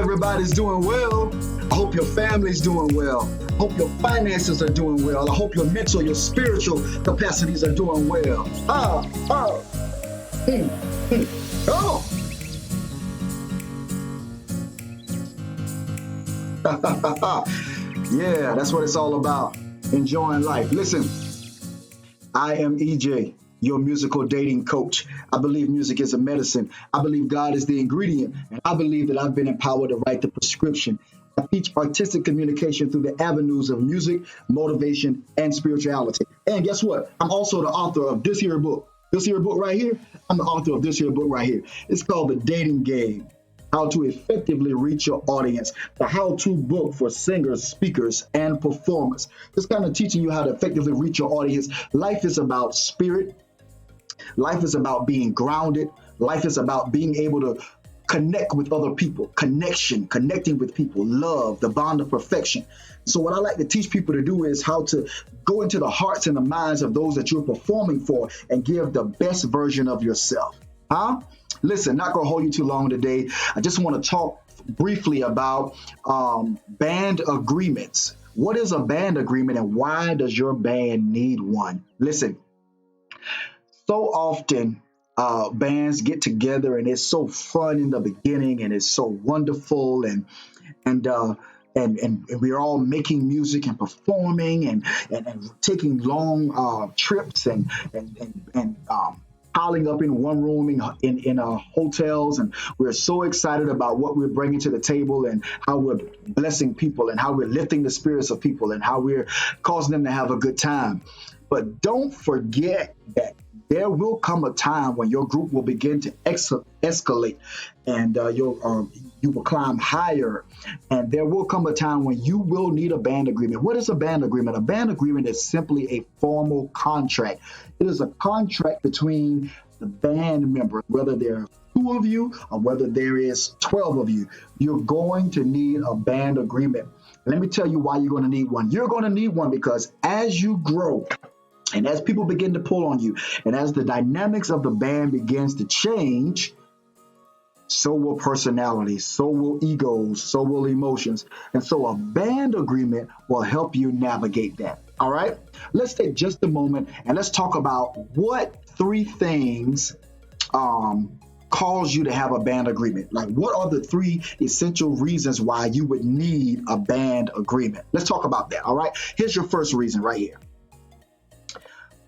everybody's doing well. I hope your family's doing well. I hope your finances are doing well. I hope your mental, your spiritual capacities are doing well. Oh. Yeah, that's what it's all about. Enjoying life. Listen, I am EJ, your musical dating coach. I believe music is a medicine. I believe God is the ingredient. And I believe that I've been empowered to write the prescription. I teach artistic communication through the avenues of music, motivation, and spirituality. And guess what? I'm also the author of this here book. This here book right here, I'm the author of this here book right here. It's called The Dating Game: How to Effectively Reach Your Audience, the how-to book for singers, speakers, and performers. It's kind of teaching you how to effectively reach your audience. Life is about spirit. Life is about being grounded. Life is about being able to connect with other people, connecting with people, love, the bond of perfection. So what I like to teach people to do is how to go into the hearts and the minds of those that you're performing for and give the best version of yourself. Listen, not going to hold you too long today. I just want to talk briefly about band agreements. What is a band agreement and why does your band need one? Listen, so often bands get together and it's so fun in the beginning and it's so wonderful and we're all making music and performing and taking long trips and piling up in one room in hotels, and we're so excited about what we're bringing to the table and how we're blessing people and how we're lifting the spirits of people and how we're causing them to have a good time. But don't forget that there will come a time when your group will begin to escalate and you will climb higher. And there will come a time when you will need a band agreement. What is a band agreement? A band agreement is simply a formal contract. It is a contract between the band members, whether there are 2 of you or whether there is 12 of you. You're going to need a band agreement. Let me tell you why you're going to need one. You're going to need one because as you grow, and as people begin to pull on you, and as the dynamics of the band begins to change, so will personalities, so will egos, so will emotions. And so a band agreement will help you navigate that. All right? Let's take just a moment and let's talk about what 3 things cause you to have a band agreement. Like, what are the 3 essential reasons why you would need a band agreement? Let's talk about that. All right? Here's your first reason right here.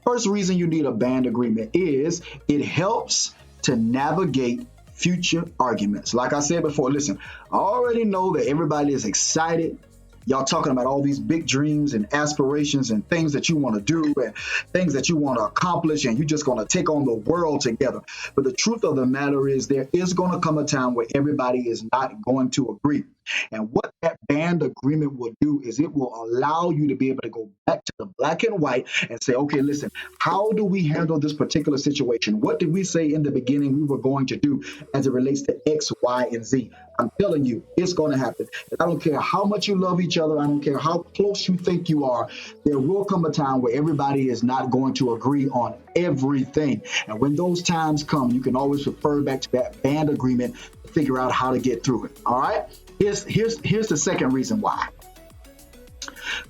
First reason you need a band agreement is it helps to navigate future arguments. Like I said before, listen, I already know that everybody is excited. Y'all talking about all these big dreams and aspirations and things that you want to do and things that you want to accomplish, and you're just going to take on the world together. But the truth of the matter is there is going to come a time where everybody is not going to agree. And what that band agreement will do is it will allow you to be able to go back to the black and white and say, okay, listen, how do we handle this particular situation? What did we say in the beginning we were going to do as it relates to X, Y, and Z? I'm telling you, it's going to happen. And I don't care how much you love each other. I don't care how close you think you are. There will come a time where everybody is not going to agree on everything. And when those times come, you can always refer back to that band agreement to figure out how to get through it. All right? Here's the second reason why.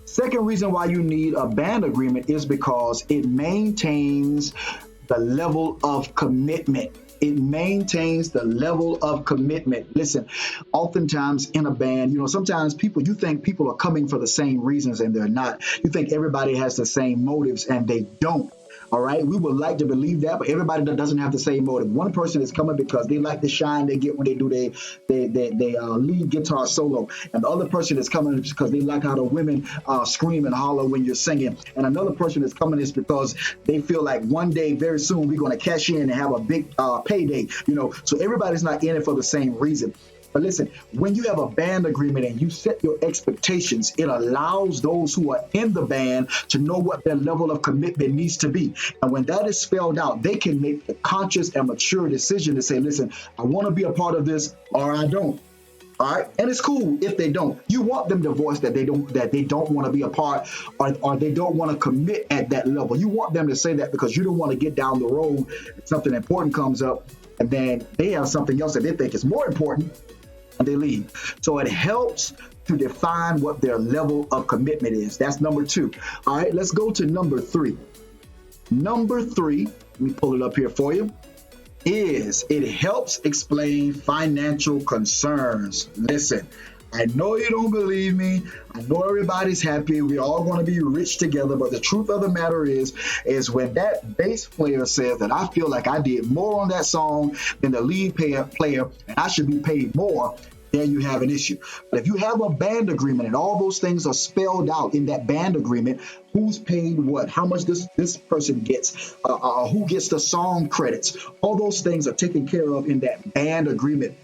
Second reason why you need a band agreement is because it maintains the level of commitment. It maintains the level of commitment. Listen, oftentimes in a band, sometimes you think people are coming for the same reasons and they're not. You think everybody has the same motives and they don't. All right. We would like to believe that, but everybody doesn't have the same motive. One person is coming because they like the shine they get when they do their lead guitar solo. And the other person is coming because they like how the women scream and holler when you're singing. And another person is coming is because they feel like one day, very soon, we're going to cash in and have a big payday. So everybody's not in it for the same reason. But listen, when you have a band agreement and you set your expectations, it allows those who are in the band to know what their level of commitment needs to be. And when that is spelled out, they can make the conscious and mature decision to say, listen, I want to be a part of this or I don't. All right. And it's cool if they don't. You want them to voice that they don't want to be a part or they don't want to commit at that level. You want them to say that because you don't want to get down the road, something important comes up, and then they have something else that they think is more important. they leave. So it helps to define what their level of commitment is. That's number 2. All right, let's go to number 3. Number 3, let me pull it up here for you, is it helps explain financial concerns. Listen, I know you don't believe me. I know everybody's happy. We're all going to be rich together. But the truth of the matter is when that bass player says that I feel like I did more on that song than the lead player and I should be paid more, then you have an issue. But if you have a band agreement and all those things are spelled out in that band agreement, who's paid what, how much this person gets, who gets the song credits, all those things are taken care of in that band agreement.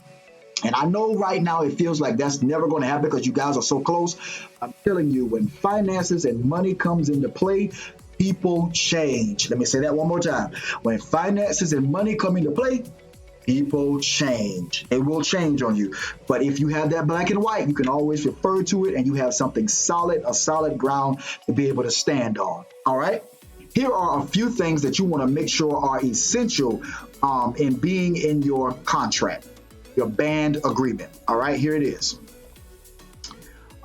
And I know right now it feels like that's never going to happen because you guys are so close. I'm telling you, when finances and money comes into play, people change. Let me say that one more time. When finances and money come into play, people change. It will change on you. But if you have that black and white, you can always refer to it and you have something solid, a solid ground to be able to stand on. All right? Here are a few things that you want to make sure are essential in being in your contract. Your band agreement. All right, here it is.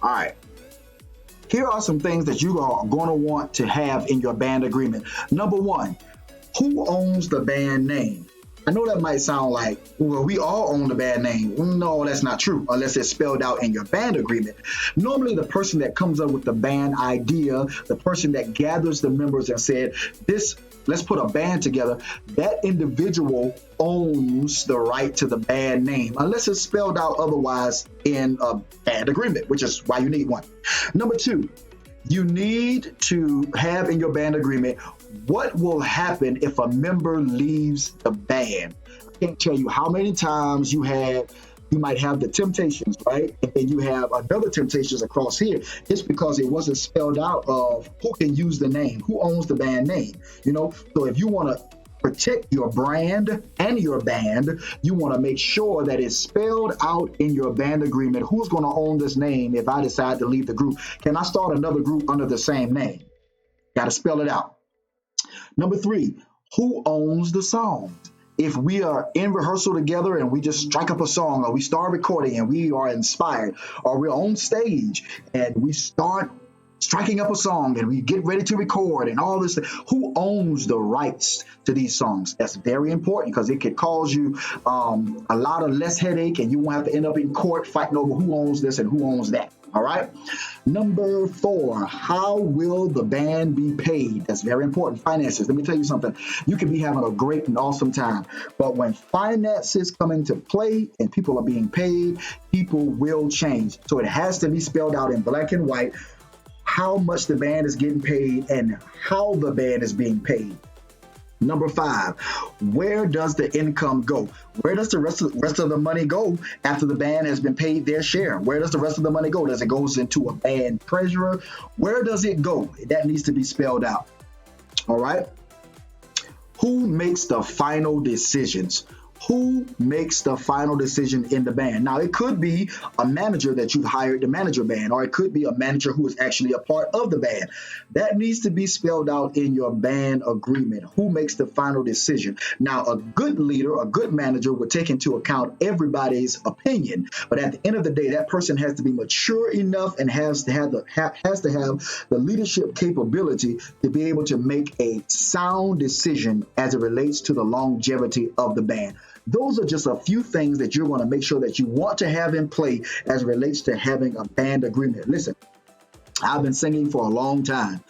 All right. Here are some things that you are going to want to have in your band agreement. Number 1, who owns the band name? I know that might sound like, well, we all own the band name. No, that's not true, unless it's spelled out in your band agreement. Normally, the person that comes up with the band idea, the person that gathers the members and said, let's put a band together, that individual owns the right to the band name, unless it's spelled out otherwise in a band agreement, which is why you need one. Number 2, you need to have in your band agreement what will happen if a member leaves the band. I can't tell you how many times you might have the Temptations, right? And then you have another Temptations across here. It's because it wasn't spelled out of who can use the name, who owns the band name. So if you want to protect your brand and your band, you want to make sure that it's spelled out in your band agreement. Who's going to own this name if I decide to leave the group? Can I start another group under the same name? Got to spell it out. Number 3, who owns the song? If we are in rehearsal together and we just strike up a song, or we start recording and we are inspired, or we're on stage and we start striking up a song and we get ready to record and all this, who owns the rights to these songs? That's very important because it could cause you a lot of less headache and you won't have to end up in court fighting over who owns this and who owns that. All right. Number 4, how will the band be paid? That's very important. Finances. Let me tell you something. You can be having a great and awesome time, but when finances come into play and people are being paid, people will change. So it has to be spelled out in black and white how much the band is getting paid and how the band is being paid. Number 5, where does the income go? Where does the rest of the money go after the band has been paid their share? Where does the rest of the money go? Does it go into a band treasurer? Where does it go? That needs to be spelled out. All right. Who makes the final decisions? Who makes the final decision in the band? Now, it could be a manager that you've hired to manage your band, or it could be a manager who is actually a part of the band. That needs to be spelled out in your band agreement. Who makes the final decision? Now, a good leader, a good manager would take into account everybody's opinion, but at the end of the day, that person has to be mature enough and has to have the leadership capability to be able to make a sound decision as it relates to the longevity of the band. Those are just a few things that you're going to make sure that you want to have in play as it relates to having a band agreement. Listen, I've been singing for a long time,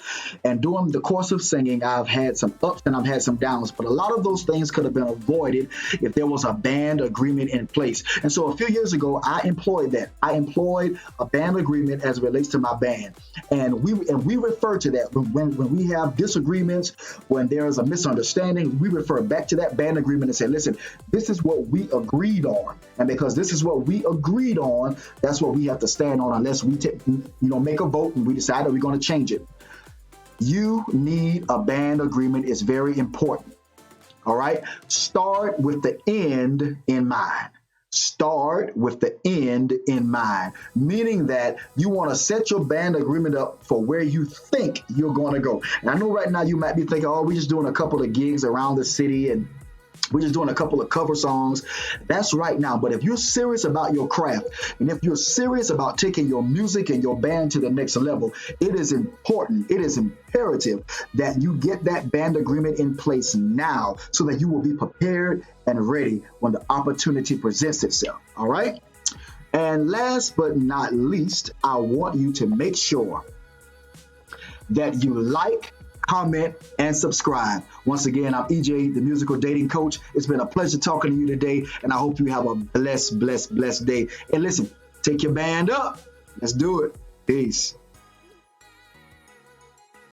and during the course of singing, I've had some ups and I've had some downs, but a lot of those things could have been avoided if there was a band agreement in place. And so a few years ago, I employed that. I employed a band agreement as it relates to my band, and we refer to that when we have disagreements, when there is a misunderstanding, we refer back to that band agreement and say, listen, this is what we agreed on, and because this is what we agreed on, that's what we have to stand on unless we make a vote and we decide that we're going to change it. You need a band agreement. It's very important. All right. Start with the end in mind. Start with the end in mind, meaning that you want to set your band agreement up for where you think you're going to go. And I know right now you might be thinking, oh, we're just doing a couple of gigs around the city and We're just doing a couple of cover songs. That's right now. But if you're serious about your craft, and if you're serious about taking your music and your band to the next level, it is important, it is imperative that you get that band agreement in place now so that you will be prepared and ready when the opportunity presents itself. All right? And last but not least, I want you to make sure that you like, comment, and subscribe. Once again, I'm EJ, the musical dating coach. It's been a pleasure talking to you today, and I hope you have a blessed day. And listen, take your band up. Let's do it. Peace.